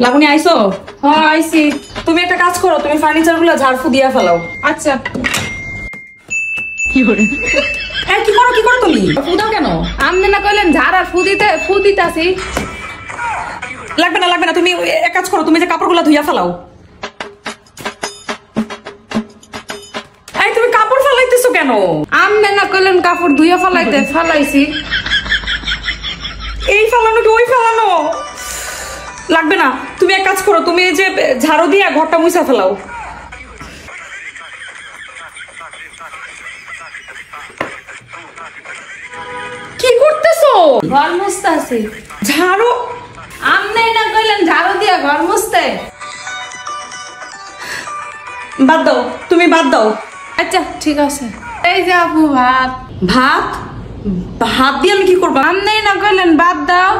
লাবণী আইছো? হ্যাঁ আইছি। তুমি একটা কাজ করো, তুমি ফার্নিচার গুলো ঝাড়ফু দিয়া ফেলাও। আচ্ছা। কি করে কি করো তুমি? ফুদাও কেন? আমনে না কইলেন ঝাড় আর ফু দিতাছি। লাগবে না, তুমি এক কাজ করো, তুমি যে কাপড়গুলো ধুইয়া ফেলাও। এই তুমি কাপড় ফেলাইতেছো কেন? আমনে না কইলেন কাপড় ধুইয়া ফেলাইতে ফেলাইছি। এই ফেলানো কি ওই ফেলানো? লাগবে না, তুমি এক কাজ করো, তুমি এই যে ঝাড়ু দিয়া ঘরটা মুছা ফেলাও। কি করতেছো? ঘর মুছতাছি। ঝাড়ু? আমনে না কইলেন ঝাড়ু দিয়া ঘর মুছতে। বাদ দাও, তুমি বাদ দাও। আচ্ছা ঠিক আছে। এই যে আপু ভাত। ভাত? ভাত দিয়ে আমি কি করবো? আমনে না কইলেন বাদ দাও।